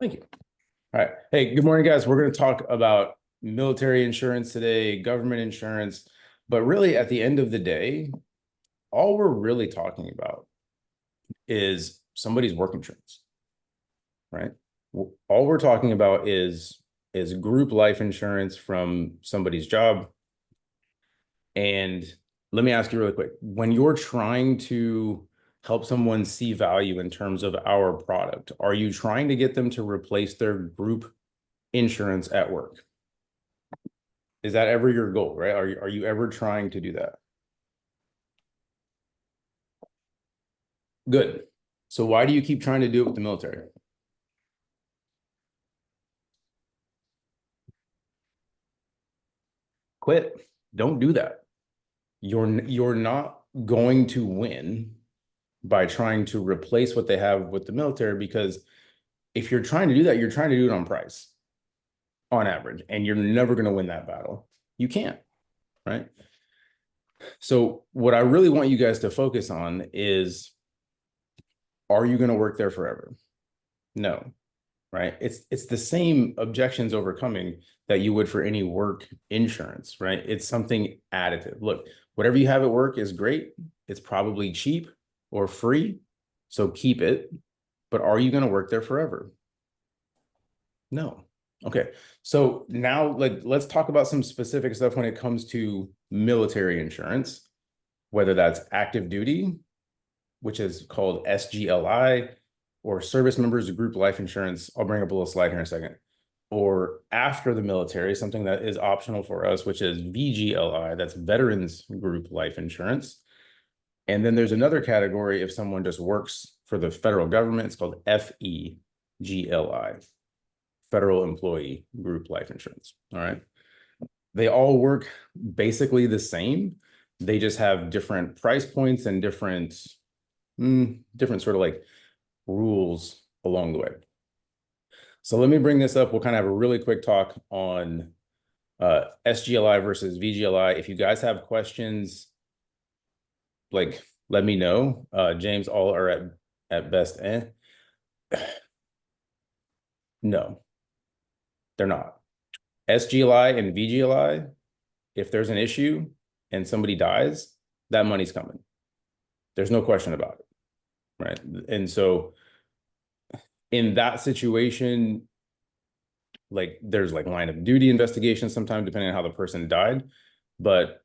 Thank you. All right. Hey, good morning, guys. We're going to talk about military insurance today, government insurance, but really at the end of the day, all we're really talking about is somebody's work insurance, right? All we're talking about is group life insurance from somebody's job. And let me ask you really quick, when you're trying to help someone see value in terms of our product, are you trying to get them to replace their group insurance at work? Is that ever your goal, right? Are you ever trying to do that? Good. So why do you keep trying to do it with the military? Quit. Don't do that. You're not going to win by trying to replace what they have with the military, because if you're trying to do that, you're trying to do it on price, on average, and you're never going to win that battle. You can't, right? So what I really want you guys to focus on is, are you going to work there forever? No, right? It's the same objections overcoming that you would for any work insurance, right? It's something additive. Look, whatever you have at work is great. It's probably cheap or free, so keep it. But are you going to work there forever? No. Okay. So now let's talk about some specific stuff when it comes to military insurance, whether that's active duty, which is called SGLI, or service members group life insurance. I'll bring up a little slide here in a second. Or after the military, something that is optional for us, which is VGLI, that's veterans group life insurance. And then there's another category if someone just works for the federal government, it's called FEGLI, federal employee group life insurance. All right. They all work basically the same. They just have different price points and different sort of like rules along the way. So let me bring this up. We'll kind of have a really quick talk on SGLI versus VGLI. If you guys have questions, like, let me know. James, all are at best. No, they're not. SGLI and VGLI, if there's an issue and somebody dies, that money's coming. There's no question about it, right? And so in that situation, like there's like line of duty investigations sometimes depending on how the person died. But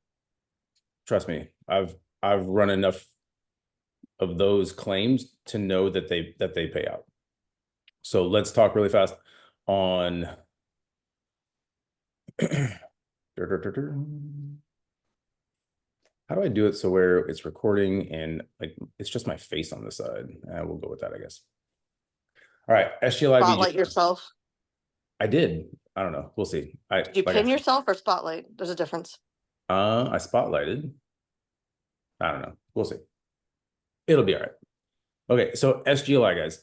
trust me, I've run enough of those claims to know that they pay out. So let's talk really fast on how do I do it so where it's recording and like it's just my face on the side? We'll go with that, I guess. All right, SGLI. Spotlight yourself. I did. I don't know. We'll see. Did you pin yourself or spotlight? There's a difference. I spotlighted. I don't know. We'll see. It'll be all right. Okay, so SGLI, guys.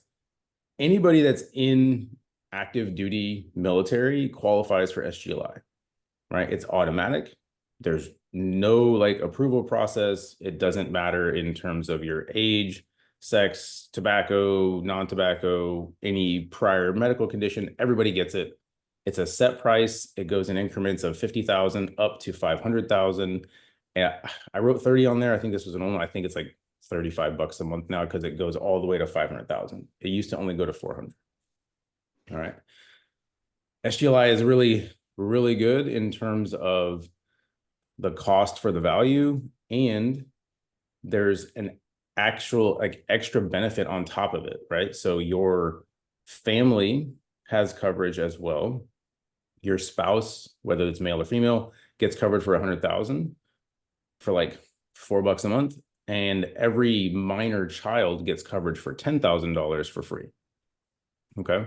Anybody that's in active duty military qualifies for SGLI, right? It's automatic. There's no like approval process. It doesn't matter in terms of your age, sex, tobacco, non-tobacco, any prior medical condition. Everybody gets it. It's a set price. It goes in increments of 50,000 up to 500,000. And I wrote 30 on there. I think this was an only, I think it's like $35 a month now because it goes all the way to 500,000. It used to only go to 400. All right. SGLI is really, really good in terms of the cost for the value, and there's an actual like extra benefit on top of it, right? So your family has coverage as well. Your spouse, whether it's male or female, gets covered for 100,000 for like $4 a month, and every minor child gets coverage for $10,000 for free. Okay.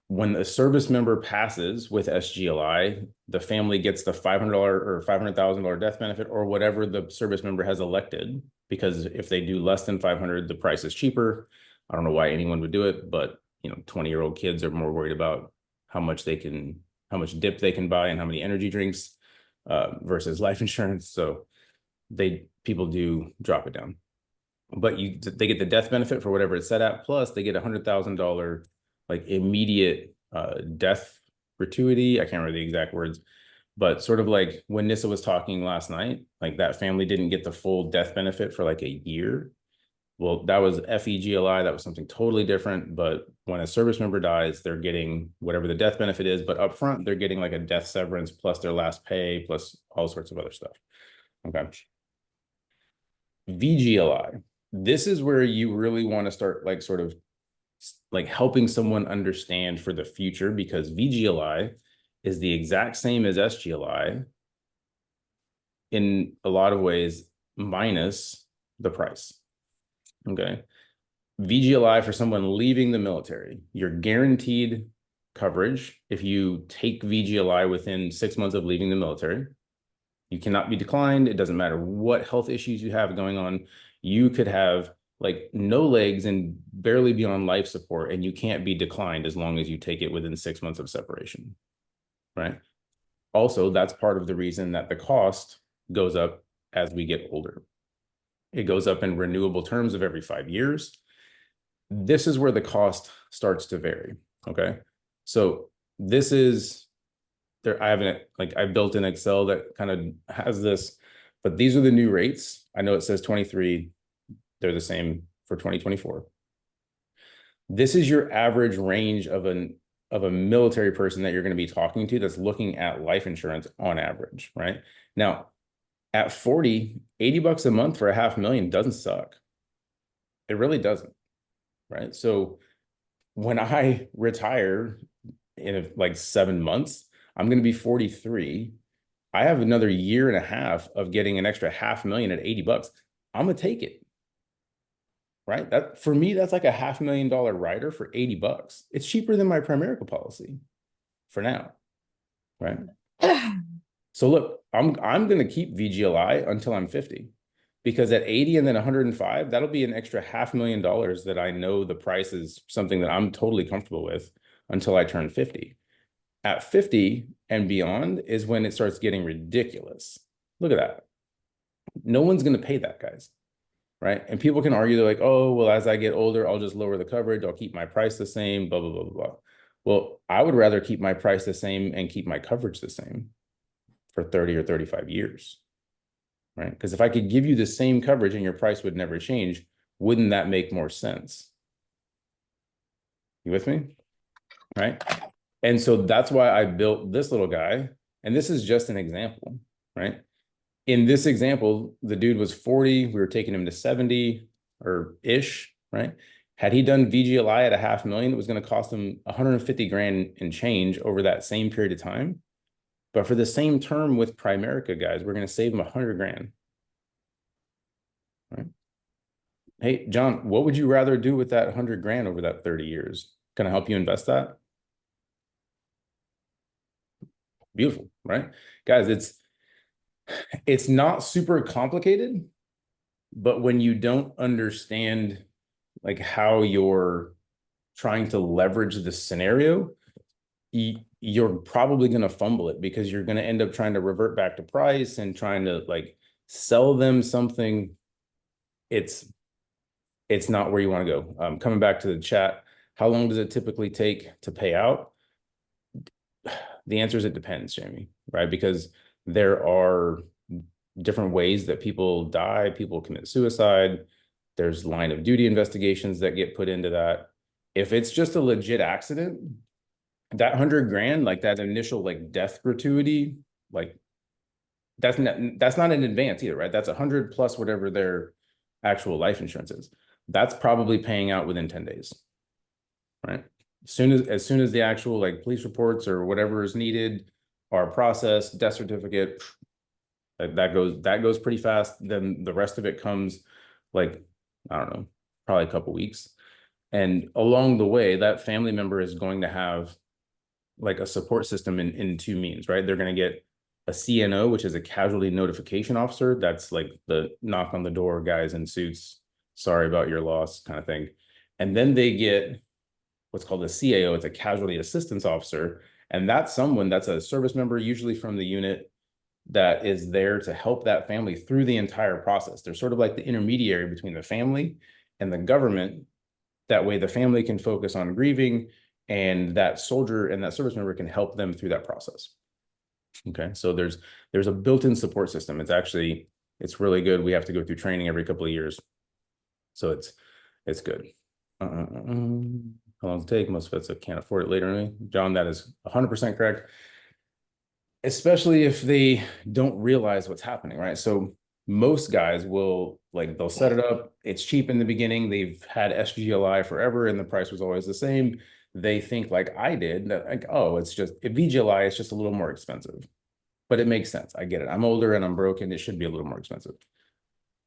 When a service member passes with SGLI, the family gets the $500 or $500,000 death benefit or whatever the service member has elected, because if they do less than 500, the price is cheaper. I don't know why anyone would do it, but 20-year-old kids are more worried about how much dip they can buy and how many energy drinks versus life insurance. So people do drop it down. but they get the death benefit for whatever it's set at, plus they get $100,000 like immediate death gratuity. I can't remember the exact words, but sort of like when Nissa was talking last night, like that family didn't get the full death benefit for like a year. Well, that was FEGLI. That was something totally different. But when a service member dies, they're getting whatever the death benefit is. But upfront, they're getting like a death severance plus their last pay plus all sorts of other stuff. Okay. VGLI. This is where you really want to start like sort of like helping someone understand for the future, because VGLI is the exact same as SGLI in a lot of ways, minus the price. Okay. VGLI for someone leaving the military, you're guaranteed coverage if you take VGLI within 6 months of leaving the military. You cannot be declined. It doesn't matter what health issues you have going on. You could have like no legs and barely be on life support, and you can't be declined as long as you take it within 6 months of separation, right? Also, that's part of the reason that the cost goes up as we get older. It goes up in renewable terms of every 5 years. This is where the cost starts to vary. Okay. So this is there. I haven't like I built an Excel that kind of has this, but these are the new rates. I know it says 23. They're the same for 2024. This is your average range of a military person that you're going to be talking to that's looking at life insurance on average, right? Now, at 40, 80 bucks a month for $500,000 doesn't suck. It really doesn't, right? So when I retire in like 7 months, I'm going to be 43. I have another year and a half of getting an extra $500,000 at 80 bucks. I'm going to take it. Right? That for me, that's like a $500,000 rider for 80 bucks. It's cheaper than my Primerica policy for now. Right. So look, I'm going to keep VGLI until I'm 50, because at 80 and then 105, that'll be an extra $500,000 that I know the price is something that I'm totally comfortable with until I turn 50. At 50 and beyond is when it starts getting ridiculous. Look at that. No one's going to pay that, guys. Right. And people can argue, they're like, oh, well, as I get older, I'll just lower the coverage. I'll keep my price the same, blah, blah, blah, blah, blah. Well, I would rather keep my price the same and keep my coverage the same for 30 or 35 years. Right. Because if I could give you the same coverage and your price would never change, wouldn't that make more sense? You with me? Right. And so that's why I built this little guy. And this is just an example, right? In this example, the dude was 40. We were taking him to 70 or ish, right? Had he done VGLI at a $500,000, it was going to cost him 150 grand and change over that same period of time. But for the same term with Primerica, guys, we're going to save him 100 grand. Right? Hey, John, what would you rather do with that 100 grand over that 30 years? Can I help you invest that? Beautiful, right? Guys, it's not super complicated, but when you don't understand like how you're trying to leverage the scenario, you're probably going to fumble it, because you're going to end up trying to revert back to price and trying to like sell them something. It's not where you want to go. Coming back to the chat, how long does it typically take to pay out? The answer is it depends, Jamie, right? Because there are different ways that people die. People commit suicide. There's line of duty investigations that get put into that. If it's just a legit accident, that 100 grand, like that initial like death gratuity, like that's not in advance either, right? That's 100 plus whatever their actual life insurance is. That's probably paying out within 10 days, right? As soon as the actual like police reports or whatever is needed are processed, death certificate, that goes pretty fast. Then the rest of it comes like, I don't know, probably a couple weeks. And along the way, that family member is going to have like a support system in two means, right? They're going to get a CNO, which is a casualty notification officer. That's like the knock on the door, guys in suits, sorry about your loss kind of thing. And then they get what's called a CAO. It's a casualty assistance officer. And that's someone that's a service member, usually from the unit, that is there to help that family through the entire process. They're sort of like the intermediary between the family and the government. That way the family can focus on grieving, and that soldier and that service member can help them through that process. Okay, so there's a built-in support system. It's really good. We have to go through training every couple of years, so it's good. How long does it take? Most vets can't afford it later. John, that is 100% correct, especially if they don't realize what's happening, right? So most guys will, like, they'll set it up. It's cheap in the beginning. They've had SGLI forever and the price was always the same. They think, like I did, that like, oh, it's just VGLI, it's just a little more expensive. But it makes sense. I get it. I'm older and I'm broken. It should be a little more expensive,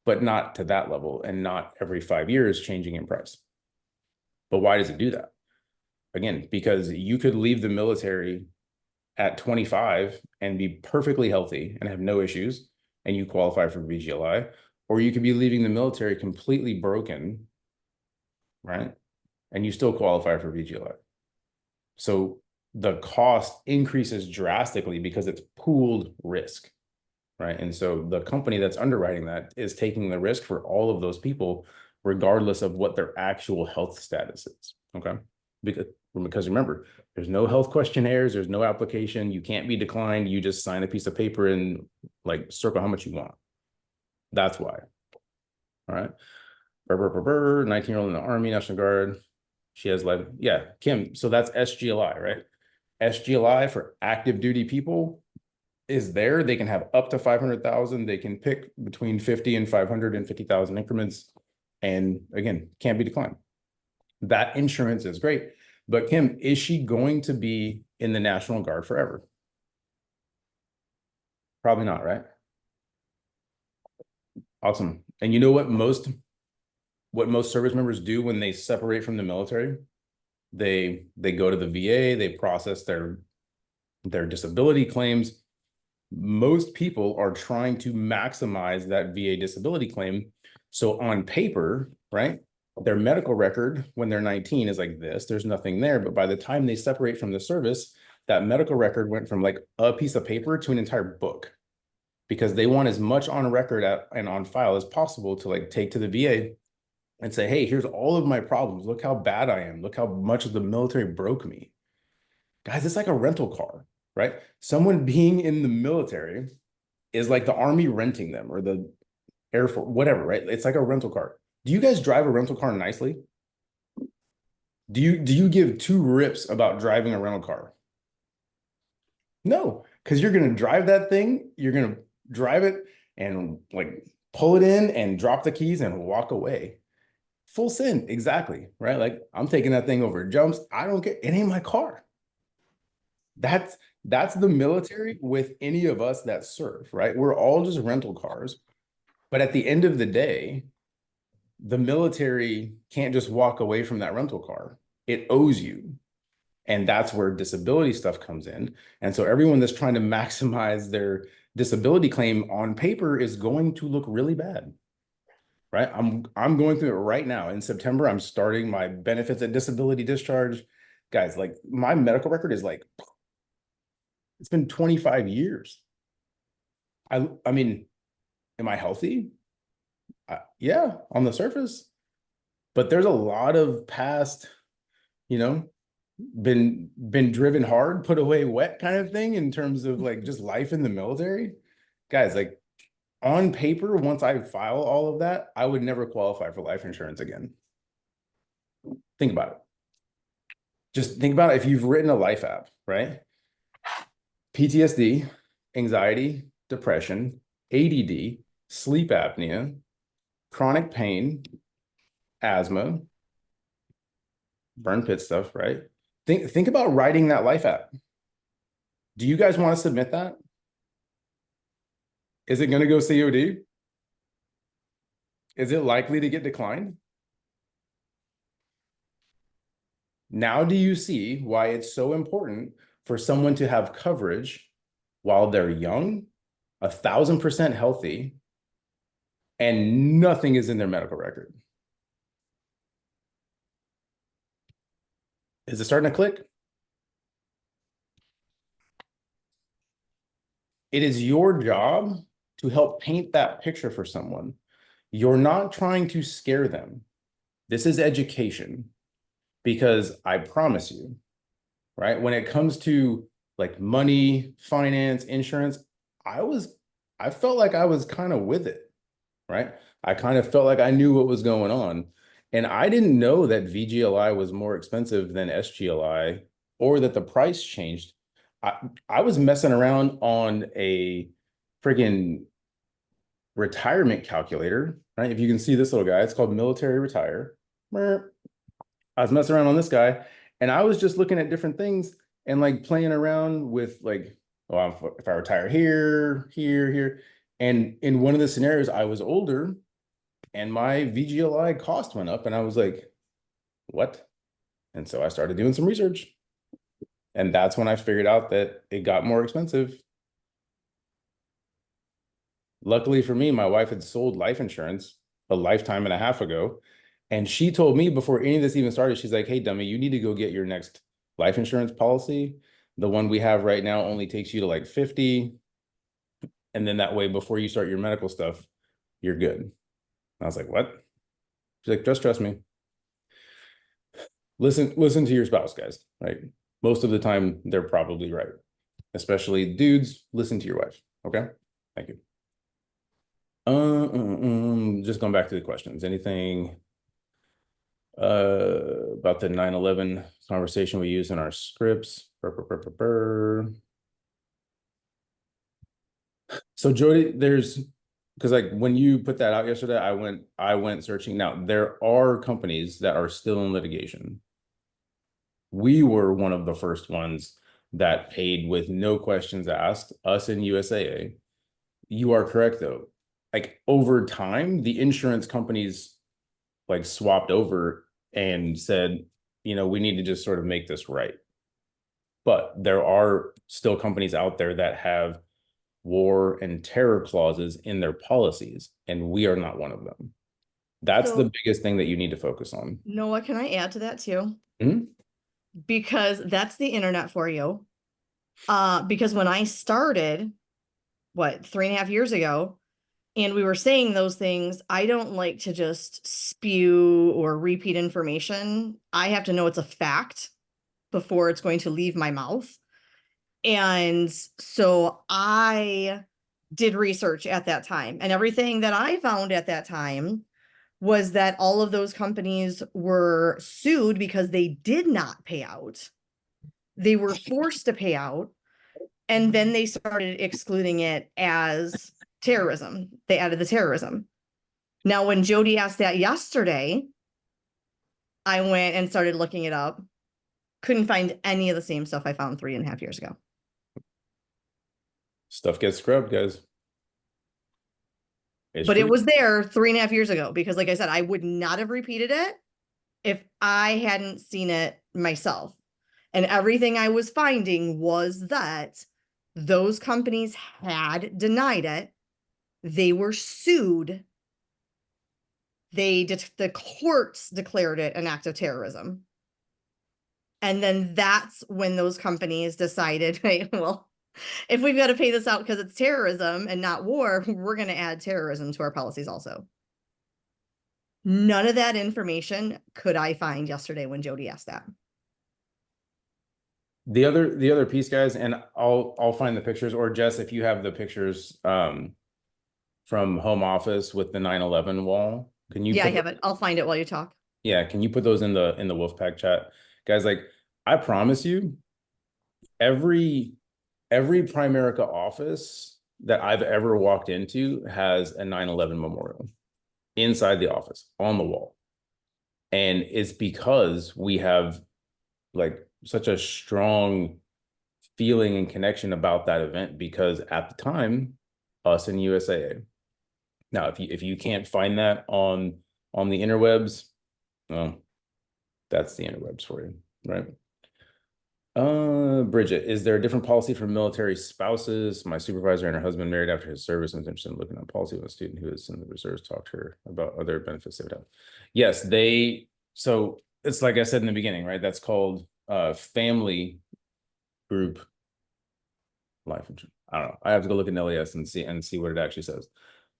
but not to that level, and not every 5 years changing in price. But why does it do that? Again, because you could leave the military at 25 and be perfectly healthy and have no issues, and you qualify for VGLI, or you could be leaving the military completely broken, right? And you still qualify for VGLI. So the cost increases drastically because it's pooled risk, right? And so the company that's underwriting that is taking the risk for all of those people, regardless of what their actual health status is. Okay. Because remember, there's no health questionnaires, there's no application, you can't be declined. You just sign a piece of paper and like circle how much you want. That's why. All right. 19-year-old in the Army, National Guard. She has life. Yeah, Kim. So that's SGLI, right? SGLI for active duty people is there. They can have up to 500,000. They can pick between 50 and 550,000 increments. And again, can't be declined. That insurance is great. But Kim, is she going to be in the National Guard forever? Probably not, right? Awesome. And you know what most service members do when they separate from the military? They go to the VA, they process their disability claims. Most people are trying to maximize that VA disability claim. So on paper, right, their medical record when they're 19 is like this. There's nothing there. But by the time they separate from the service, that medical record went from like a piece of paper to an entire book, because they want as much on record and on file as possible to like take to the VA and say, hey, here's all of my problems. Look how bad I am. Look how much the military broke me. Guys, it's like a rental car, right? Someone being in the military is like the Army renting them, or the Air Force, whatever, right? It's like a rental car. Do you guys drive a rental car nicely? Do you give two rips about driving a rental car? No, because you're gonna drive that thing, you're gonna drive it and like pull it in and drop the keys and walk away. Full sin, exactly, right? Like, I'm taking that thing over jumps. I don't care. It ain't my car. That's the military with any of us that serve, right? We're all just rental cars. But at the end of the day, the military can't just walk away from that rental car. It owes you. And that's where disability stuff comes in. And so everyone that's trying to maximize their disability claim on paper is going to look really bad. Right? I'm going through it right now. In September, I'm starting my benefits and disability discharge. Guys, like, my medical record is like, it's been 25 years. I mean, am I healthy? Yeah, on the surface. But there's a lot of past, you know, been driven hard, put away wet kind of thing, in terms of like just life in the military. Guys, like, on paper, once I file all of that, I would never qualify for life insurance again. Think about it. Just think about it. If you've written a life app, right? PTSD, anxiety, depression, ADD, sleep apnea, chronic pain, asthma, burn pit stuff, right? Think about writing that life app. Do you guys want to submit that? Is it going to go COD? Is it likely to get declined? Now do you see why it's so important for someone to have coverage while they're young, 1,000% healthy, and nothing is in their medical record? Is it starting to click? it is your job to help paint that picture for someone. You're not trying to scare them. This is education, because I promise you, right? When it comes to like money, finance, insurance, I was, I felt like I was kind of with it, right? I kind of felt like I knew what was going on. And I didn't know that VGLI was more expensive than SGLI, or that the price changed. I was messing around on a friggin' retirement calculator, right? If you can see this little guy, it's called Military Retire. I was messing around on this guy, and I was just looking at different things and like playing around with like, oh, if I retire here, here, here. And in one of the scenarios, I was older and my VGLI cost went up, and I was like, what? And so I started doing some research. And that's when I figured out that it got more expensive. Luckily for me, my wife had sold life insurance a lifetime and a half ago. And she told me before any of this even started, she's like, hey, dummy, you need to go get your next life insurance policy. The one we have right now only takes you to like 50. And then that way, before you start your medical stuff, you're good. I was like, what? She's like, just trust me. Listen to your spouse, guys. Right? Most of the time, they're probably right. Especially dudes, listen to your wife. Okay. Thank you. Just going back to the questions. Anything about the 9/11 conversation we use in our scripts? So Jody, there's, because like when you put that out yesterday, I went searching. Now there are companies that are still in litigation. We were one of the first ones that paid with no questions asked, us in USAA. You are correct though. Like over time, the insurance companies like swapped over and said, we need to just sort of make this right. But there are still companies out there that have war and terror clauses in their policies, and we are not one of them. That's the biggest thing that you need to focus on. Noah, can I add to that too? Because that's the internet for you. Because when I started, 3.5 years ago, and we were saying those things, I don't like to just spew or repeat information. I have to know it's a fact before it's going to leave my mouth. And so I did research at that time, and everything that I found at that time was that all of those companies were sued because they did not pay out. They were forced to pay out, and then they started excluding it as terrorism. They added the terrorism. Now, when Jody asked that yesterday, I went and started looking it up. Couldn't find any of the same stuff I found 3.5 years ago. Stuff gets scrubbed, guys. But it was there 3.5 years ago, because like I said, I would not have repeated it if I hadn't seen it myself. And everything I was finding was that those companies had denied it. They were sued. The courts declared it an act of terrorism. And then that's when those companies decided, right, well, if we've got to pay this out because it's terrorism and not war, we're going to add terrorism to our policies also. None of that information could I find yesterday when Jody asked that. The other piece, guys, and I'll find the pictures, or Jess, if you have the pictures from home office with the 9/11 wall, can you? Yeah, I have it. I'll find it while you talk. Yeah, can you put those in the Wolfpack chat, guys? Like, I promise you, every Primerica office that I've ever walked into has a 9/11 memorial inside the office on the wall, and it's because we have like such a strong feeling and connection about that event, because at the time, us in USAA. Now, if you can't find that on the interwebs, well, that's the interwebs for you, right? Bridget, is there a different policy for military spouses? My supervisor and her husband married after his service and was interested in looking at policy with a student who is in the reserves talked to her about other benefits they would have. Yes, so it's like I said in the beginning, right? That's called family group life insurance. I don't know. I have to go look at LES and see what it actually says.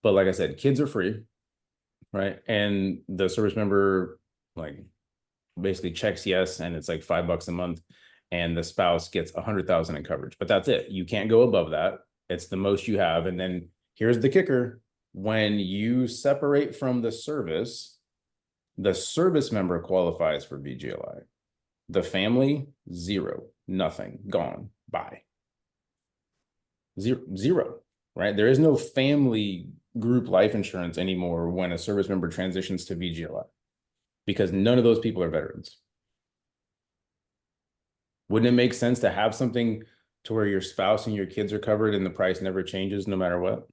But like I said, kids are free, right? And the service member like basically checks yes, and it's like $5 a month, and the spouse gets 100,000 in coverage. But that's it. You can't go above that. It's the most you have. And then here's the kicker: when you separate from the service member qualifies for VGLI. The family, zero, nothing, gone, bye. Zero, right? There is no family group life insurance anymore when a service member transitions to VGLI, because none of those people are veterans. Wouldn't it make sense to have something to where your spouse and your kids are covered and the price never changes no matter what?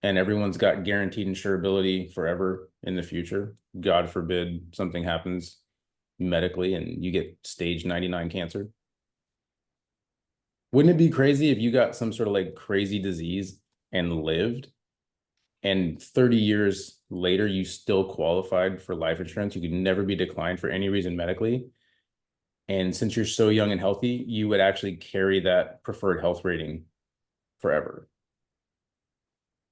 And everyone's got guaranteed insurability forever in the future. God forbid something happens medically and you get stage 99 cancer. Wouldn't it be crazy if you got some sort of like crazy disease and lived, and 30 years later you still qualified for life insurance? You could never be declined for any reason medically. And since you're so young and healthy, you would actually carry that preferred health rating forever.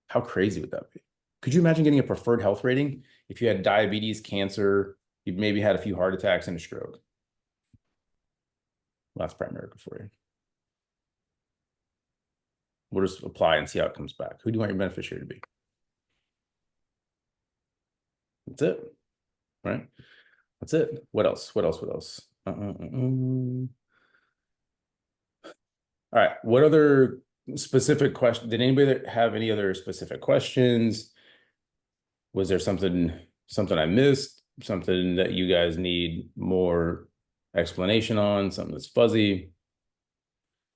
How crazy would that be? Could you imagine getting a preferred health rating if you had diabetes, cancer, you maybe had a few heart attacks and a stroke? Well, that's primary for you. We'll just apply and see how it comes back. Who do you want your beneficiary to be? That's it, right? That's it. What else? What else? What else? All right. What other specific question? Did anybody have any other specific questions? Was there something I missed? Something that you guys need more explanation on? Something that's fuzzy?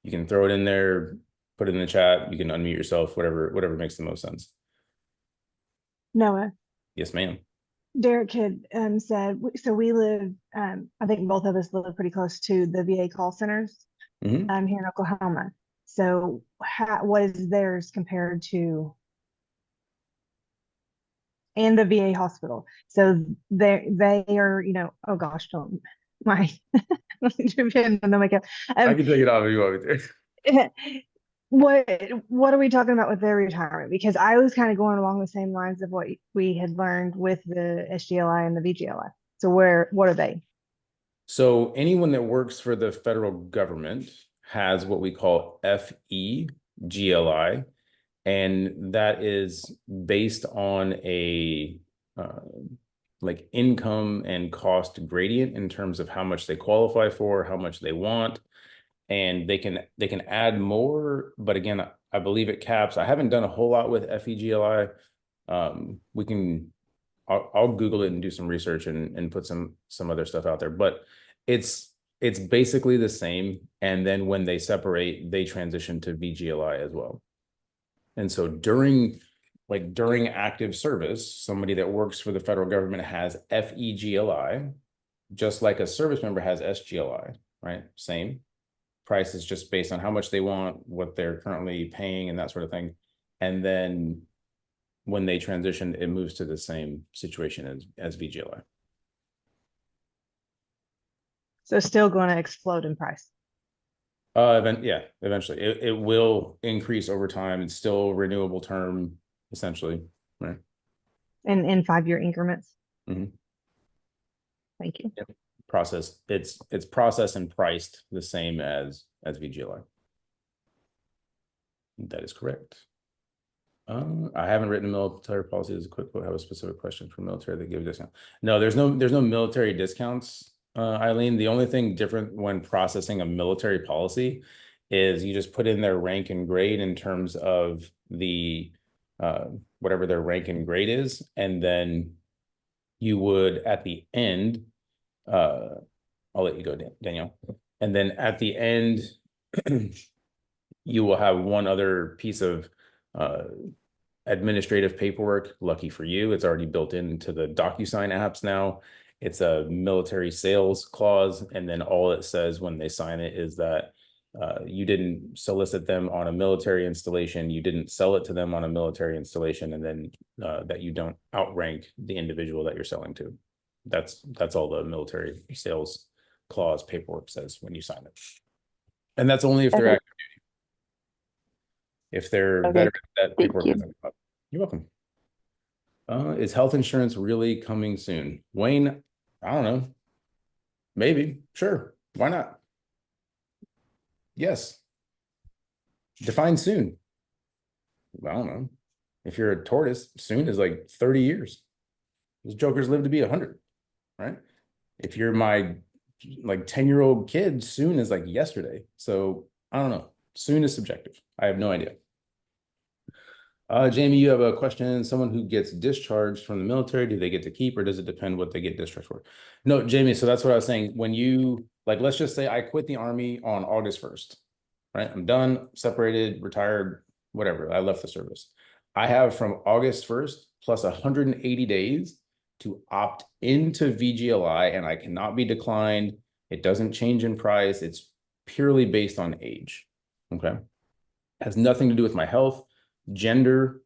You can throw it in there, put it in the chat. You can unmute yourself, whatever makes the most sense. Noah. Yes, ma'am. Derek had said, so we live, I think both of us live pretty close to the VA call centers here in Oklahoma. So what is theirs compared to, and the VA hospital? So they are, you know, oh gosh, don't my I can take it off if you want me to. What are we talking about with their retirement? Because I was kind of going along the same lines of what we had learned with the SGLI and the VGLI. So what are they? So anyone that works for the federal government has what we call FEGLI, and that is based on a like income and cost gradient in terms of how much they qualify for, how much they want. And they can add more, but again, I believe it caps. I haven't done a whole lot with FEGLI. I'll Google it and do some research and put some other stuff out there, but it's basically the same. And then when they separate, they transition to VGLI as well. And so during active service, somebody that works for the federal government has FEGLI, just like a service member has SGLI, right? Same. Price is just based on how much they want, what they're currently paying, and that sort of thing. And then when they transition, it moves to the same situation as VGLI. So still going to explode in price. Eventually it will increase over time. It's still renewable term, essentially, right? And in 5-year increments. Mm-hmm. Thank you. Yep. Process. It's processed and priced the same as VGLI. That is correct. I haven't written a military policy as a quick quote. Have a specific question for military that give a discount. No, there's no military discounts, Eileen. The only thing different when processing a military policy is you just put in their rank and grade in terms of the whatever their rank and grade is, and then you would at the end. I'll let you go, Danielle. And then at the end, you will have one other piece of administrative paperwork. Lucky for you, it's already built into the DocuSign apps now. It's a military sales clause, and then all it says when they sign it is that you didn't solicit them on a military installation, you didn't sell it to them on a military installation, and then that you don't outrank the individual that you're selling to. That's all the military sales clause paperwork says when you sign it. And that's only if they're active duty. If they're Okay, veteran, that thank paperwork you. doesn't come up. You're welcome. Is health insurance really coming soon? Wayne, I don't know. Maybe. Sure. Why not? Yes. Define soon. I don't know. If you're a tortoise, soon is like 30 years. Those jokers live to be 100, right? If you're my like 10-year-old kid, soon is like yesterday. So I don't know. Soon is subjective. I have no idea. Jamie, you have a question. Someone who gets discharged from the military, do they get to keep, or does it depend what they get discharged for? No, Jamie, so that's what I was saying. When you, like, let's just say I quit the Army on August 1st, right? I'm done, separated, retired, whatever. I left the service. I have from August 1st plus 180 days to opt into VGLI, and I cannot be declined. It doesn't change in price. It's purely based on age, okay? It has nothing to do with my health, gender,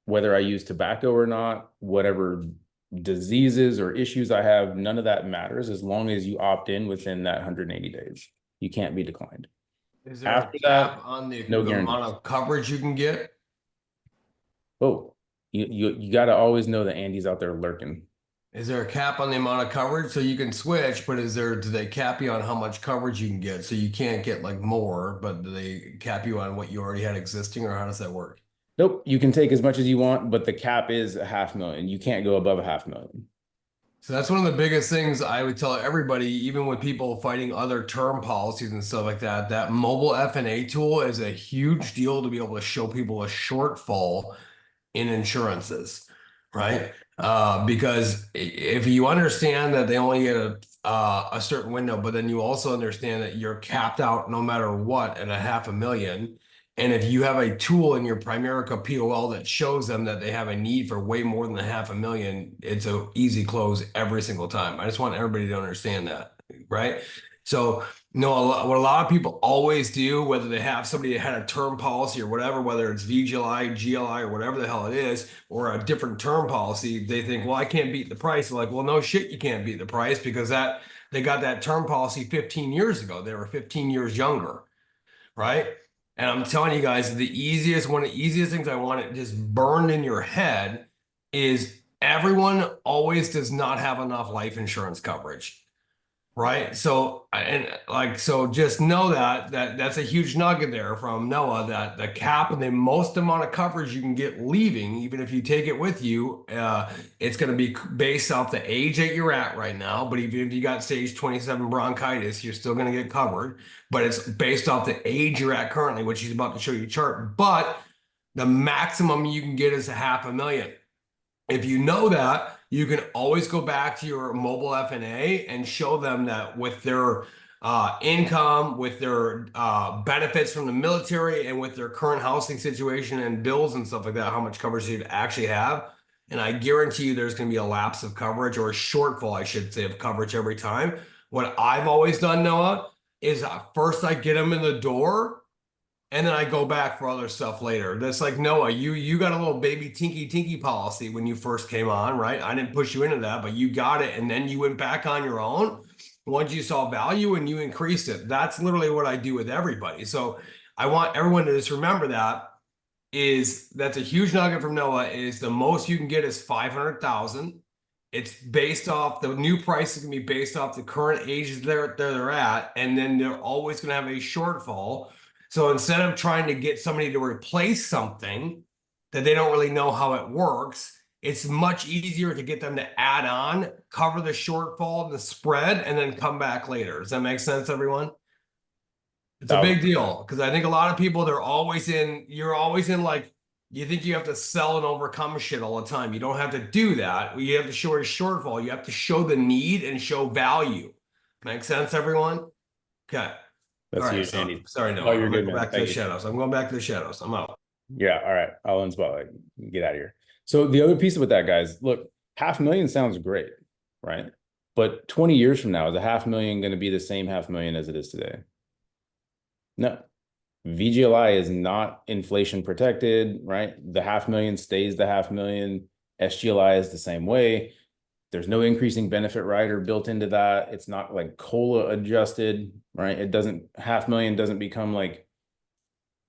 whether I use tobacco or not, whatever diseases or issues I have, none of that matters as long as you opt in within that 180 days. You can't be declined. Is there After a cap on the no amount guarantees. of coverage you can get? Oh, you got to always know that Andy's out there lurking. Is there a cap on the amount of coverage so you can switch? But do they cap you on how much coverage you can get? So you can't get like more, but do they cap you on what you already had existing, or how does that work? Nope, you can take as much as you want, but the cap is $500,000. You can't go above $500,000. So that's one of the biggest things I would tell everybody, even with people fighting other term policies and stuff like that, that mobile F&A tool is a huge deal to be able to show people a shortfall in insurances, right? Because if you understand that they only get a certain window, but then you also understand that you're capped out no matter what at $500,000. And if you have a tool in your Primerica POL that shows them that they have a need for way more than $500,000, it's an easy close every single time. I just want everybody to understand that, right? So, what a lot of people always do, whether they have somebody that had a term policy or whatever, whether it's VGLI, GLI, or whatever the hell it is, or a different term policy, they think, well, I can't beat the price. They're like, well, no shit, you can't beat the price because they got that term policy 15 years ago. They were 15 years younger, right? And I'm telling you guys, one of the easiest things I want it just burned in your head is everyone always does not have enough life insurance coverage, right? So just know that's a huge nugget there from Noah, that the cap and the most amount of coverage you can get leaving, even if you take it with you, it's going to be based off the age that you're at right now. But even if you got stage 27 bronchitis, you're still going to get covered. But it's based off the age you're at currently, which he's about to show you a chart. But the maximum you can get is $500,000. If you know that, you can always go back to your mobile F&A and show them that with their income, with their benefits from the military, and with their current housing situation and bills and stuff like that, how much coverage you actually have. And I guarantee you there's going to be a lapse of coverage, or a shortfall, I should say, of coverage every time. What I've always done, Noah, is first I get them in the door, and then I go back for other stuff later. That's like, Noah, you got a little baby tinky policy when you first came on, right? I didn't push you into that, but you got it. And then you went back on your own once you saw value and you increased it. That's literally what I do with everybody. So I want everyone to just remember that's a huge nugget from Noah, is the most you can get is 500,000. It's based off the new price is going to be based off the current ages they're at. And then they're always going to have a shortfall. So instead of trying to get somebody to replace something that they don't really know how it works, it's much easier to get them to add on, cover the shortfall and the spread, and then come back later. Does that make sense, everyone? It's a big deal because I think a lot of people, you're always in like, you think you have to sell and overcome shit all the time. You don't have to do that. You have to show a shortfall. You have to show the need and show value. Make sense, everyone? Okay. That's all right, you, Andy. Sorry, no. Oh, you're I'm good, going man. back to the shadows. I'm going back to the shadows. I'm out. Yeah, all right. I'll unspotlight. Get out of here. So the other piece with that, guys, look, $500,000 sounds great, right? But 20 years from now, is $500,000 going to be the same $500,000 as it is today? No. VGLI is not inflation protected, right? The $500,000 stays the $500,000. SGLI is the same way. There's no increasing benefit rider built into that. It's not like COLA adjusted, right? $500,000 doesn't become like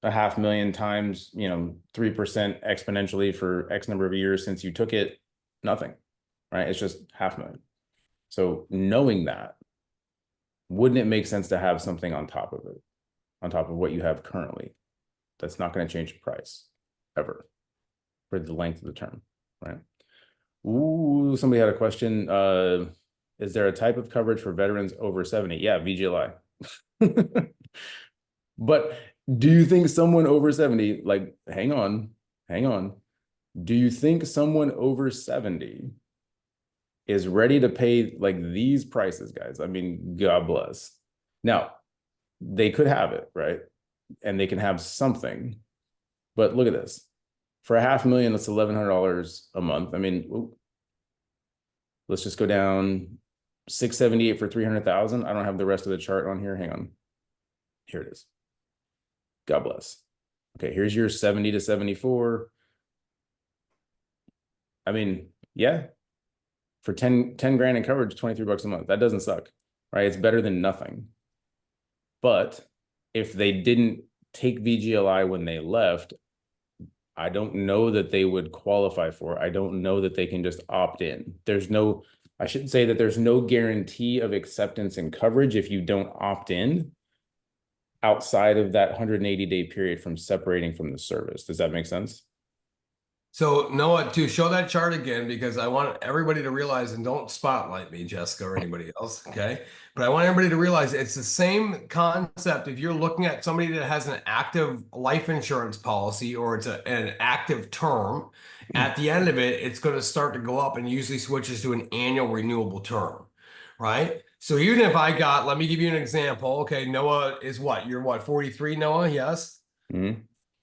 500,000 times, 3% exponentially for X number of years since you took it, nothing, right? It's just 500,000. So knowing that, wouldn't it make sense to have something on top of it, on top of what you have currently? That's not going to change the price ever for the length of the term, right? Ooh, somebody had a question. Is there a type of coverage for veterans over 70? Yeah, VGLI. But do you think someone over 70, like, hang on. Do you think someone over 70 is ready to pay like these prices, guys? I mean, God bless. Now, they could have it, right? And they can have something. But look at this. For 500,000, that's $1,100 a month. I mean, let's just go down 678 for 300,000. I don't have the rest of the chart on here. Hang on. Here it is. God bless. Okay, here's your 70 to 74. I mean, yeah, for 10 grand in coverage, 23 bucks a month. That doesn't suck, right? It's better than nothing. But if they didn't take VGLI when they left, I don't know that they would qualify for it. I don't know that they can just opt in. I should say that there's no guarantee of acceptance and coverage if you don't opt in outside of that 180-day period from separating from the service. Does that make sense? So Noah, to show that chart again, because I want everybody to realize, and don't spotlight me, Jessica, or anybody else, okay? But I want everybody to realize it's the same concept. If you're looking at somebody that has an active life insurance policy or it's an active term, at the end of it, it's going to start to go up and usually switches to an annual renewable term, right? So even if let me give you an example. Okay, Noah is what? You're what, 43, Noah? Yes? Mm-hmm.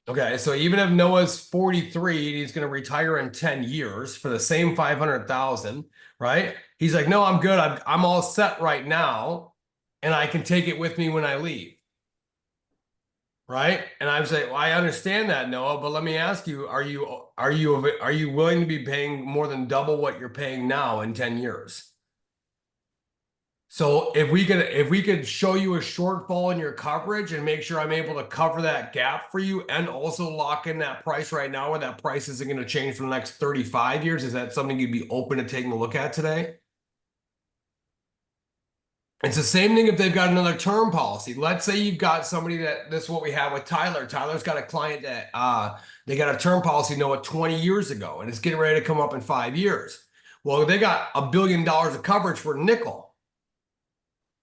Okay, so even if Noah's 43 and he's going to retire in 10 years for the same 500,000, right? He's like, no, I'm good. I'm all set right now, and I can take it with me when I leave. Right? And I'm saying, well, I understand that, Noah, but let me ask you, are you willing to be paying more than double what you're paying now in 10 years? So if we could show you a shortfall in your coverage and make sure I'm able to cover that gap for you and also lock in that price right now where that price isn't going to change for the next 35 years, is that something you'd be open to taking a look at today? It's the same thing if they've got another term policy. Let's say you've got somebody this is what we have with Tyler. Tyler's got a client that they got a term policy, Noah, 20 years ago, and it's getting ready to come up in 5 years. Well, they got $1 billion of coverage for nickel.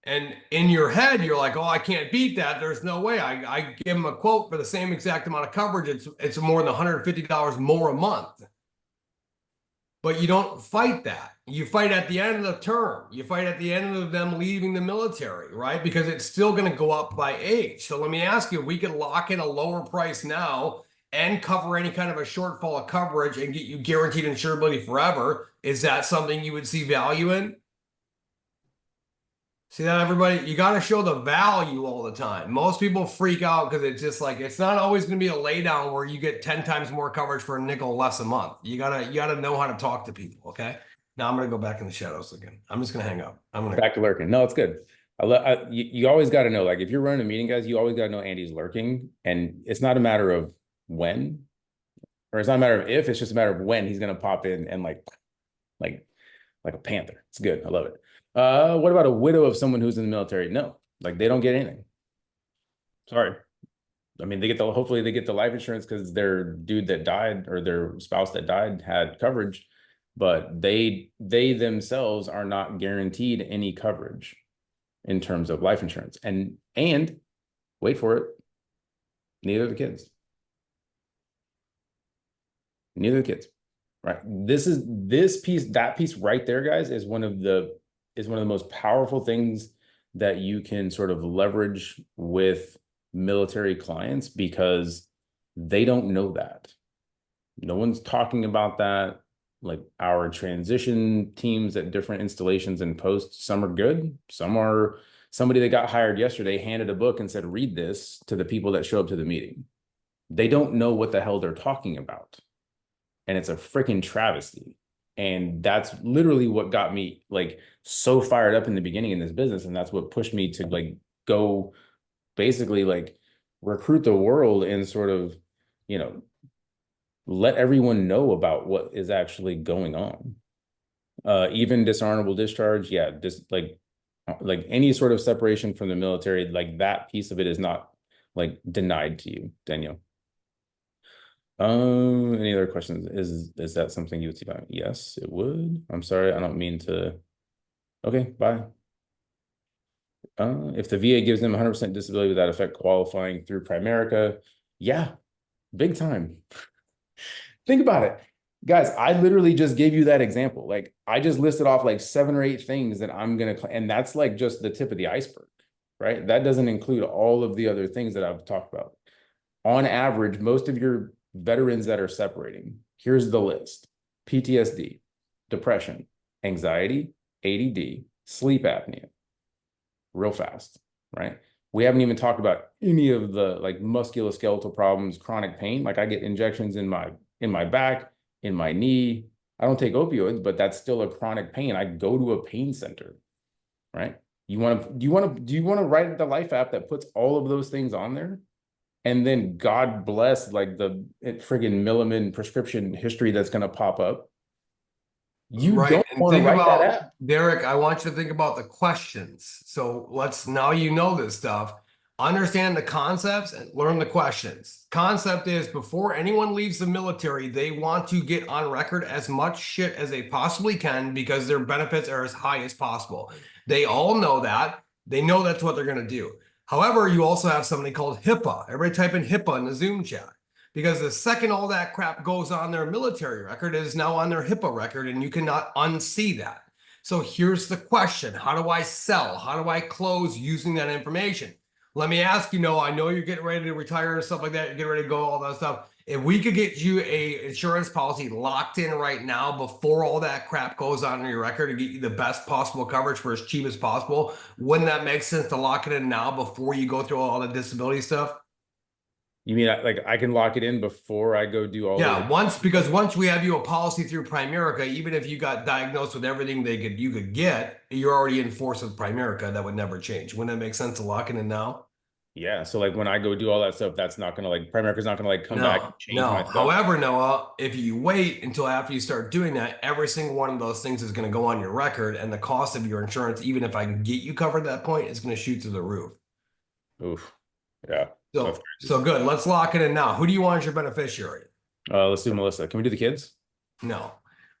And in your head, you're like, oh, I can't beat that. There's no way. I give them a quote for the same exact amount of coverage. It's more than $150 more a month. But you don't fight that. You fight at the end of the term. You fight at the end of them leaving the military, right? Because it's still going to go up by age. So let me ask you, if we could lock in a lower price now and cover any kind of a shortfall of coverage and get you guaranteed insurability forever, is that something you would see value in? See that, everybody? You got to show the value all the time. Most people freak out because it's just like, it's not always going to be a lay down where you get 10 times more coverage for a nickel less a month. You gotta know how to talk to people. Okay. Now I'm going to go back in the shadows again. I'm just going to hang up. Back to lurking. No, it's good. You always got to know, like, if you're running a meeting, guys, you always got to know Andy's lurking, and it's not a matter of when, or it's not a matter of if, it's just a matter of when he's going to pop in and like a panther. It's good. I love it. What about a widow of someone who's in the military? No, like, they don't get anything. Sorry. I mean, hopefully they get the life insurance because their dude that died or their spouse that died had coverage, but they themselves are not guaranteed any coverage in terms of life insurance. And wait for it, neither of the kids. Neither of the kids, right? That piece right there, guys, is one of the most powerful things that you can sort of leverage with military clients, because they don't know that. No one's talking about that. Like, our transition teams at different installations and posts, some are good, some are somebody that got hired yesterday handed a book and said, read this to the people that show up to the meeting. They don't know what the hell they're talking about. And it's a freaking travesty. And that's literally what got me like so fired up in the beginning in this business. And that's what pushed me to like go basically like recruit the world and sort of, you know, let everyone know about what is actually going on. Even dishonorable discharge, yeah, just like any sort of separation from the military, like that piece of it is not like denied to you, Danielle. Any other questions? Is that something you would see about? Yes, it would. I'm sorry, I don't mean to. Okay, bye. If the VA gives them 100% disability without effect qualifying through Primerica, yeah, big time. Think about it. Guys, I literally just gave you that example. Like I just listed off like 7 or 8 things that I'm going to, and that's like just the tip of the iceberg, right? That doesn't include all of the other things that I've talked about. On average, most of your veterans that are separating, here's the list: PTSD, depression, anxiety, ADD, sleep apnea, real fast, right? We haven't even talked about any of the like musculoskeletal problems, chronic pain. Like I get injections in my back, in my knee. I don't take opioids, but that's still a chronic pain. I go to a pain center, right? Do you want to write the Life app that puts all of those things on there? And then God bless like the friggin' Milliman prescription history that's going to pop up. You Right. don't And want to think write that about, app. Derek, I want you to think about the questions. So now you know this stuff. Understand the concepts and learn the questions. Concept is before anyone leaves the military, they want to get on record as much shit as they possibly can because their benefits are as high as possible. They all know that. They know that's what they're going to do. However, you also have something called HIPAA. Everybody type in HIPAA in the Zoom chat. Because the second all that crap goes on their military record, it is now on their HIPAA record, and you cannot unsee that. So here's the question: how do I sell? How do I close using that information? Let me ask you, Noah, I know you're getting ready to retire and stuff like that. You're getting ready to go, all that stuff. If we could get you a insurance policy locked in right now before all that crap goes on in your record to get you the best possible coverage for as cheap as possible, wouldn't that make sense to lock it in now before you go through all the disability stuff? You mean like I can lock it in before I go do all Yeah, the once we have you a policy through Primerica, even if you got diagnosed with everything you could get, you're already in force with Primerica. That would never change. Wouldn't that make sense to lock it in now? Yeah, so like when I go do all that stuff, that's not gonna like Primerica's not gonna like come back and change my No. stuff. However, Noah, if you wait until after you start doing that, every single one of those things is going to go on your record, and the cost of your insurance, even if I can get you covered at that point, is going to shoot through the roof. Oof. Yeah. So good. Let's lock it in now. Who do you want as your beneficiary? Let's do Melissa. Can we do the kids? No.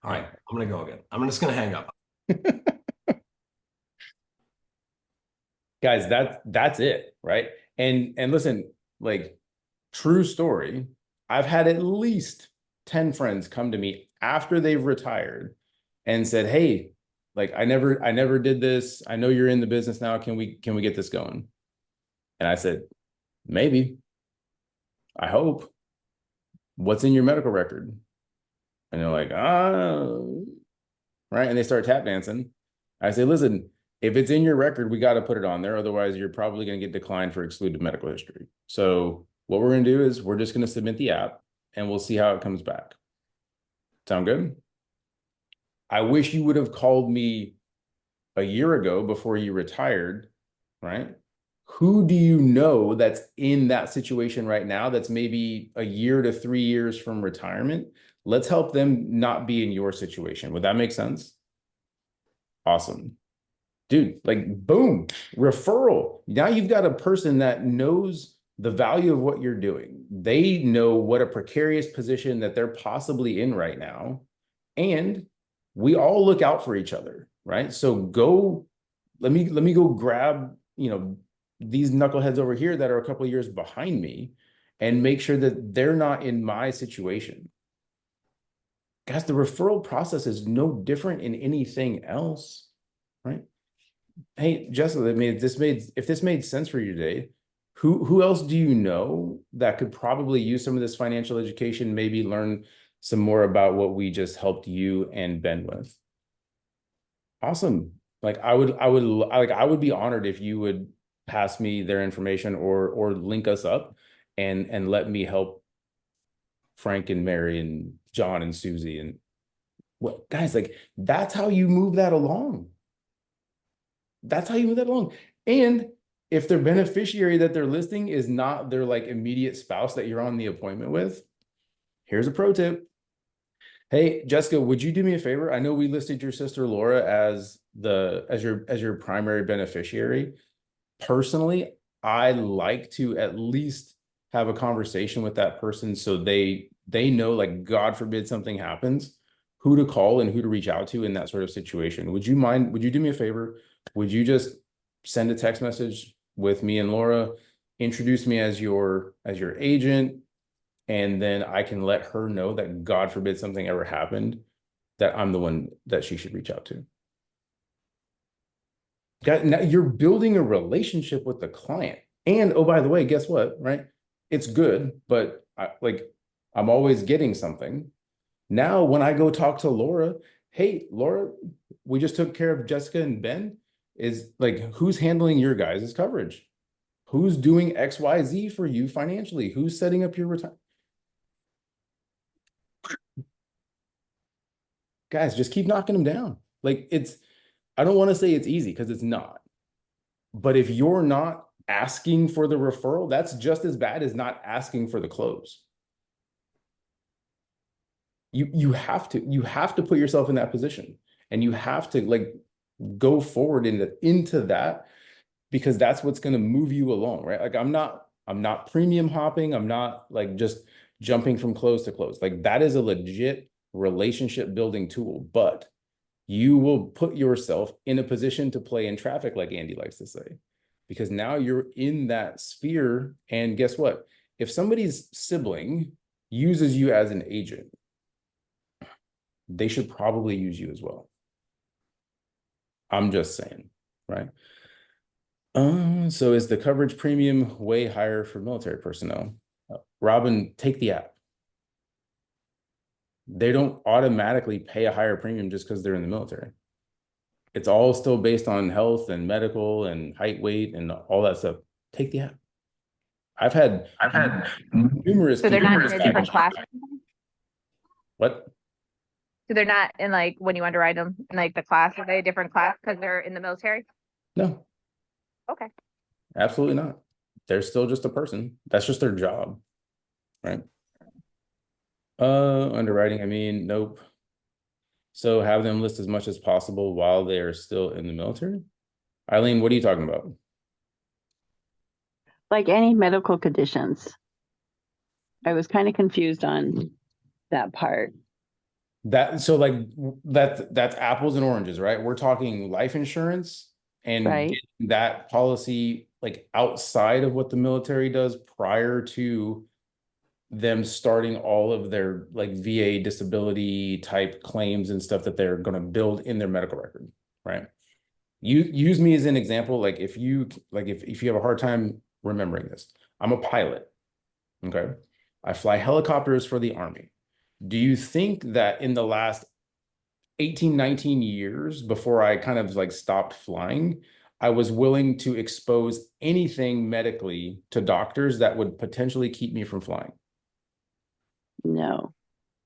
All right. I'm going to go again. I'm just going to hang up. Guys, that's it, right? And listen, like true story, I've had at least 10 friends come to me after they've retired and said, "Hey, like I never did this. I know you're in the business now. Can we get this going?" And I said, "Maybe. I hope. What's in your medical record?" And they're like, right. And they start tap dancing. I say, "Listen, if it's in your record, we got to put it on there. Otherwise, you're probably going to get declined for excluded medical history. So what we're going to do is we're just going to submit the app and we'll see how it comes back." Sound good? I wish you would have called me a year ago before you retired, right? Who do you know that's in that situation right now that's maybe a year to 3 years from retirement? Let's help them not be in your situation. Would that make sense? Awesome. Dude, like boom, referral. Now you've got a person that knows the value of what you're doing. They know what a precarious position that they're possibly in right now. And we all look out for each other, right? So let me go grab, these knuckleheads over here that are a couple of years behind me and make sure that they're not in my situation. Guys, the referral process is no different in anything else, right? Hey, Jessica, if this made sense for you today, who else do you know that could probably use some of this financial education, maybe learn some more about what we just helped you and Ben with? Awesome. Like I would be honored if you would pass me their information or link us up and let me help Frank and Mary and John and Susie and what guys, like that's how you move that along. That's how you move that along. And if their beneficiary that they're listing is not their like immediate spouse that you're on the appointment with, here's a pro tip. Hey, Jessica, would you do me a favor? I know we listed your sister Laura as your primary beneficiary. Personally, I like to at least have a conversation with that person so they know, like, God forbid something happens, who to call and who to reach out to in that sort of situation. Would you do me a favor? Would you just send a text message with me and Laura, introduce me as your agent, and then I can let her know that God forbid something ever happened, that I'm the one that she should reach out to. Now you're building a relationship with the client. And oh, by the way, guess what? Right? It's good, but I'm always getting something. Now, when I go talk to Laura, hey, Laura, we just took care of Jessica and Ben. Is like, who's handling your guys' coverage? Who's doing XYZ for you financially? Who's setting up your retirement? Guys, just keep knocking them down. Like, I don't want to say it's easy because it's not. But if you're not asking for the referral, that's just as bad as not asking for the close. You have to put yourself in that position, and you have to like go forward into that, because that's what's going to move you along, right? Like, I'm not premium hopping. I'm not like just jumping from close to close. Like, that is a legit relationship building tool, but you will put yourself in a position to play in traffic, like Andy likes to say, because now you're in that sphere. And guess what? If somebody's sibling uses you as an agent, they should probably use you as well. I'm just saying, right? So is the coverage premium way higher for military personnel? Robin, take the app. They don't automatically pay a higher premium just because they're in the military. It's all still based on health and medical and height, weight, and all that stuff. Take the app. I've had numerous. So they're not in a different class. What? So they're not in, like, when you underwrite them in like the class, are they a different class because they're in the military? No. Okay. Absolutely not. They're still just a person. That's just their job, right? Underwriting, I mean, nope. So have them list as much as possible while they are still in the military. Eileen, what are you talking about? Like any medical conditions. I was kind of confused on that part. That's apples and oranges, right? We're talking life insurance and Right. that policy like outside of what the military does prior to them starting all of their like VA disability type claims and stuff that they're going to build in their medical record, right? You use me as an example. Like, if you have a hard time remembering this, I'm a pilot. Okay. I fly helicopters for the Army. Do you think that in the last 18, 19 years before I kind of like stopped flying, I was willing to expose anything medically to doctors that would potentially keep me from flying? No.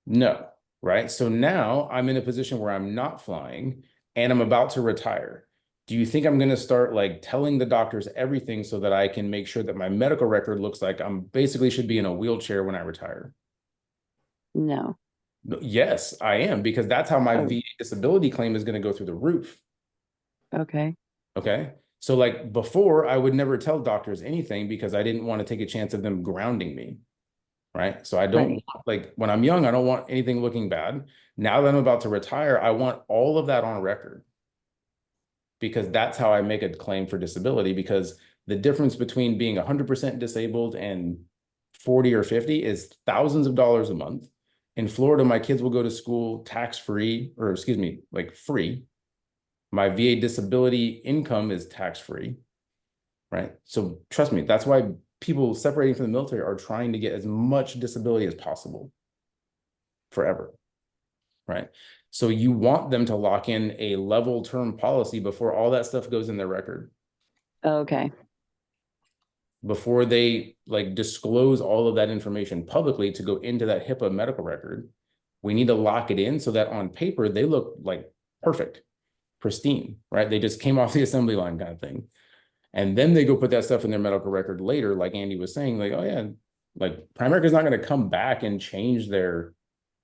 No, right? So now I'm in a position where I'm not flying and I'm about to retire. Do you think I'm going to start like telling the doctors everything so that I can make sure that my medical record looks like I'm basically should be in a wheelchair when I retire? No. Yes, I am, because that's how my VA disability claim is going to go through the roof. Okay. Okay. So like before, I would never tell doctors anything because I didn't want to take a chance of them grounding me. Right. So I don't like, when I'm young, I don't want anything looking bad. Now that I'm about to retire, I want all of that on record, because that's how I make a claim for disability, because the difference between being 100% disabled and 40 or 50 is thousands of dollars a month. In Florida, my kids will go to school tax-free, or excuse me, like free. My VA disability income is tax-free, right? So trust me, that's why people separating from the military are trying to get as much disability as possible forever, right? So you want them to lock in a level term policy before all that stuff goes in their record. Okay. Before they like disclose all of that information publicly to go into that HIPAA medical record, we need to lock it in so that on paper they look like perfect, pristine, right? They just came off the assembly line kind of thing. And then they go put that stuff in their medical record later, like Andy was saying, like, oh yeah, like Primerica is not going to come back and change their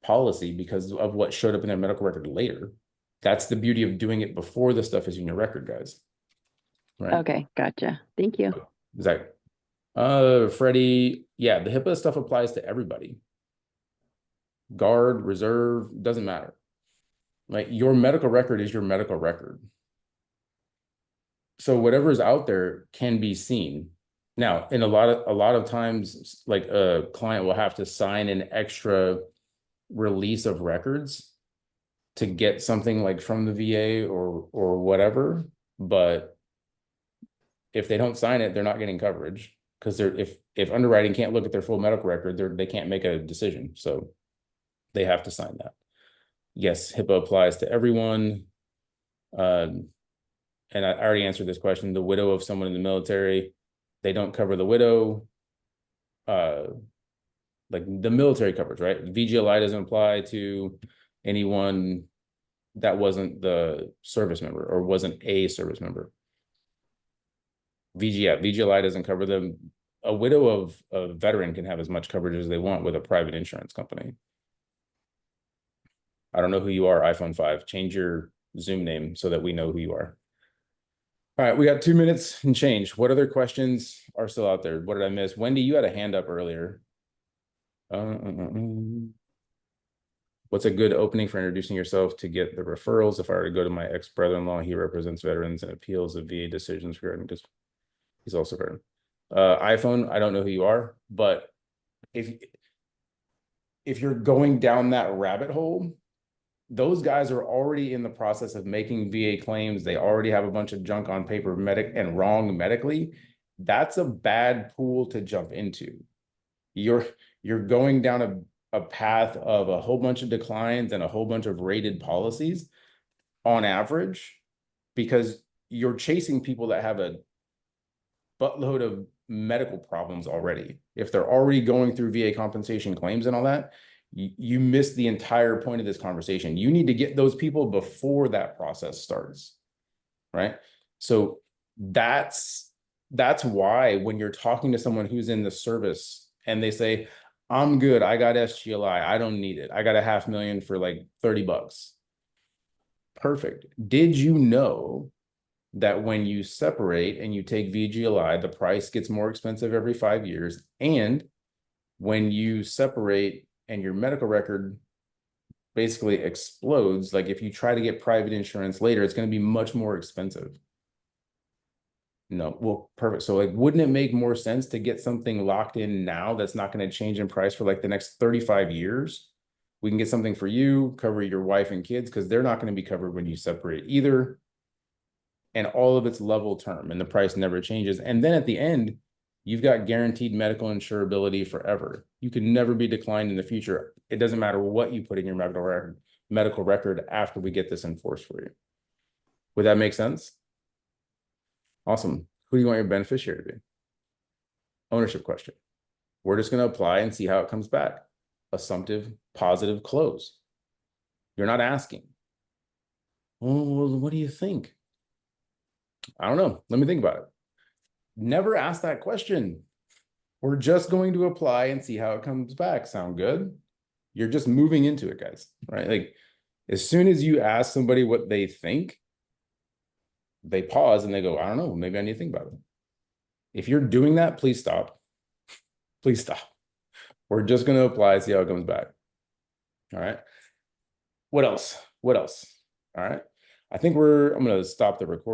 policy because of what showed up in their medical record later. That's the beauty of doing it before the stuff is in your record, guys. Right? Okay, gotcha. Thank you. Is that Freddie? Yeah, the HIPAA stuff applies to everybody. Guard, reserve, doesn't matter. Like your medical record is your medical record. So whatever is out there can be seen. Now, in a lot of times, like a client will have to sign an extra release of records to get something like from the VA or whatever. But if they don't sign it, they're not getting coverage because if underwriting can't look at their full medical record, they can't make a decision. So they have to sign that. Yes, HIPAA applies to everyone. And I already answered this question. The widow of someone in the military, they don't cover the widow. Like the military coverage, right? VGLI doesn't apply to anyone that wasn't the service member or wasn't a service member. VGLI doesn't cover them. A widow of a veteran can have as much coverage as they want with a private insurance company. I don't know who you are, iPhone 5. Change your Zoom name so that we know who you are. All right, we got 2 minutes and change. What other questions are still out there? What did I miss? Wendy, you had a hand up earlier. What's a good opening for introducing yourself to get the referrals? If I were to go to my ex-brother-in-law, he represents veterans and appeals of VA decisions regarding this. He's also a veteran. iPhone, I don't know who you are, but if you're going down that rabbit hole, those guys are already in the process of making VA claims. They already have a bunch of junk on paper and wrong medically. That's a bad pool to jump into. You're going down a path of a whole bunch of declines and a whole bunch of rated policies on average, because you're chasing people that have a buttload of medical problems already. If they're already going through VA compensation claims and all that, you miss the entire point of this conversation. You need to get those people before that process starts, right? So that's why when you're talking to someone who's in the service and they say, I'm good, I got SGLI, I don't need it, I got $500,000 for like $30. Perfect. Did you know that when you separate and you take VGLI, the price gets more expensive every 5 years? And when you separate and your medical record basically explodes, like if you try to get private insurance later, it's going to be much more expensive. No, well, perfect. So like, wouldn't it make more sense to get something locked in now that's not going to change in price for like the next 35 years? We can get something for you, cover your wife and kids, because they're not going to be covered when you separate either. And all of it's level term and the price never changes. And then at the end, you've got guaranteed medical insurability forever. You can never be declined in the future. It doesn't matter what you put in your medical record after we get this enforced for you. Would that make sense? Awesome. Who do you want your beneficiary to be? Ownership question. We're just going to apply and see how it comes back. Assumptive, positive, close. You're not asking, oh, well, what do you think? I don't know. Let me think about it. Never ask that question. We're just going to apply and see how it comes back. Sound good? You're just moving into it, guys, right? Like as soon as you ask somebody what they think, they pause and they go, I don't know, maybe I need to think about it. If you're doing that, please stop. Please stop. We're just going to apply, see how it comes back. All right. What else? What else? All right. I think I'm going to stop the recording.